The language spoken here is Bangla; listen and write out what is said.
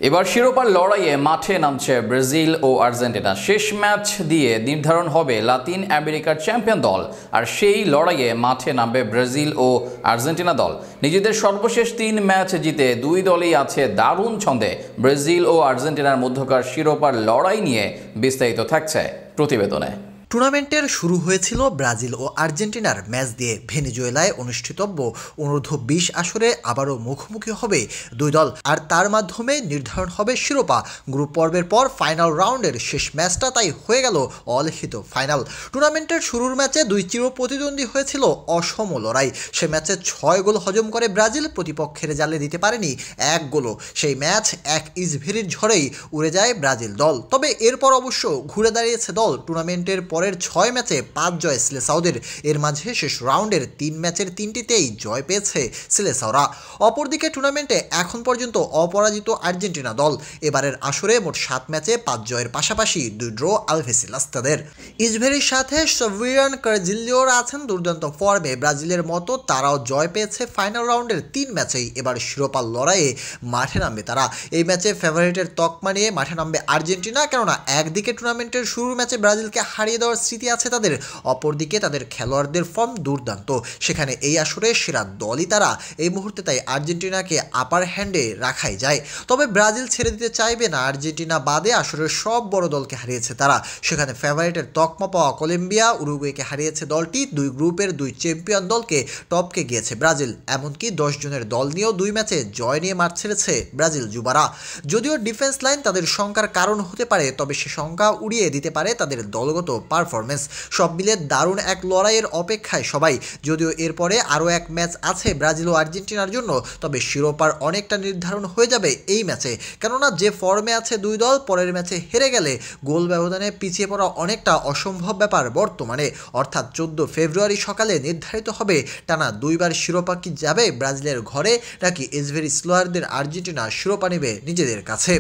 এবার শিরোপার লড়াইয়ে মাঠে নামছে ব্রাজিল ও আর্জেন্টিনা। শেষ ম্যাচ দিয়ে নির্ধারণ হবে লাতিন আমেরিকার চ্যাম্পিয়ন দল, আর সেই লড়াইয়ে মাঠে নামবে ব্রাজিল ও আর্জেন্টিনা দল। নিজেদের সর্বশেষ 3 ম্যাচ জিতে দুই দলই আছে দারুণ ছন্দে। ব্রাজিল ও আর্জেন্টিনার মধ্যকার শিরোপার লড়াই নিয়ে বিস্তারিত থাকছে প্রতিবেদনে। টুর্নামেন্টের শুরু হয়েছিল ব্রাজিল ও আর্জেন্টিনার ম্যাচ দিয়ে। ভেনেজুয়েলায় অনুষ্ঠিতব্য অনূর্ধ্ব-20 আসরে আবারও মুখোমুখি হবে দুই দল, আর তার মাধ্যমে নির্ধারণ হবে শিরোপা। গ্রুপ পর্বের পর ফাইনাল রাউন্ডের শেষ ম্যাচটা তাই হয়ে গেল অলিখিত ফাইনাল। টুর্নামেন্টের শুরুর ম্যাচে দুই চিরপ্রতিদ্বন্দ্বী হয়েছিল অসম লড়াই। সে ম্যাচে 6 গোল হজম করে ব্রাজিল প্রতিপক্ষের জালে দিতে পারেনি 1 গোলও। সেই ম্যাচ এক ইসভিরির ঝড়েই উড়ে যায় ব্রাজিল দল। তবে এরপর অবশ্য ঘুরে দাঁড়িয়েছে দল। টুর্নামেন্টের পরের 6 ম্যাচে 5 জয় সিলেসাওদের। এর মাঝে শেষ রাউন্ডের 3 ম্যাচের 3টিতেই জয় পেয়েছে সিলেসাওরা। অপরদিকে টুর্নামেন্টে এখন পর্যন্ত অপরাজিত আর্জেন্টিনা দল। এবারের আসরে মোট 7 ম্যাচে 5 জয়ের পাশাপাশি 2 ড্র আলভেসিলাস তাদের। ইসভেরির সাথে সভিয়ান কারজিলিওরা আছেন দুর্দান্ত ফর্মে। ব্রাজিলের মতো তারাও জয় পেয়েছে ফাইনাল রাউন্ডের 3 ম্যাচেই। এবার শিরোপার লড়াইয়ে মাঠে নামবে তারা। এই ম্যাচে ফেভারিটের তকমা নিয়ে মাঠে নামবে আর্জেন্টিনা, কেননা একদিকে টুর্নামেন্টের শুরুর ম্যাচে ব্রাজিলকে হারিয়ে দেওয়ার স্মৃতি আছে তাদের, অপরদিকে তাদের খেলোয়াড়দের ফর্ম দুর্দান্ত। সেখানে এই আসরে সেরা দলই তারা এই মুহূর্তে, তাই আর্জেন্টিনাকে আপার হ্যান্ডে রাখাই যায়। তবে ব্রাজিল ছেড়ে দিতে চাইবে না। আর্জেন্টিনা বাদে আসরের সব বড় দলকে হারিয়েছে তারা। সেখানে ফেভারিটের তকমা পাওয়া কলম্বিয়া, উরুগুয়েকে হারিয়েছে দলটি। 2 গ্রুপের 2 চ্যাম্পিয়ন দলকে টপকে গিয়েছে ব্রাজিল। এমনকি 10 জনের দল নিয়েও 2 ম্যাচে জয় নিয়ে মাঠ ছেড়েছে ব্রাজিল যুবারা। যদিও ডিফেন্স লাইন তাদের শঙ্কার কারণ হতে পারে, তবে সে শঙ্কা উড়িয়ে দিতে পারে তাদের দলগত পারফরমেন্স। সব মিলে দারুণ এক লড়াইয়ের অপেক্ষায় সবাই। যদিও এরপরে আরও এক ম্যাচ আছে ব্রাজিল ও আর্জেন্টিনার জন্য, তবে শিরোপার অনেকটা নির্ধারণ হয়ে যাবে এই ম্যাচে। কেননা যে ফর্মে আছে দুই দল, পরের ম্যাচে হেরে গেলে গোল ব্যবধানে পিছিয়ে পড়া অনেকটা অসম্ভব ব্যাপার বর্তমানে। অর্থাৎ 14 ফেব্রুয়ারি সকালে নির্ধারিত হবে টানা 2 বার শিরোপা কি যাবে ব্রাজিলের ঘরে, নাকি এসভেরি স্লোয়ারদের আর্জেন্টিনা শিরোপা নেবে নিজেদের কাছে।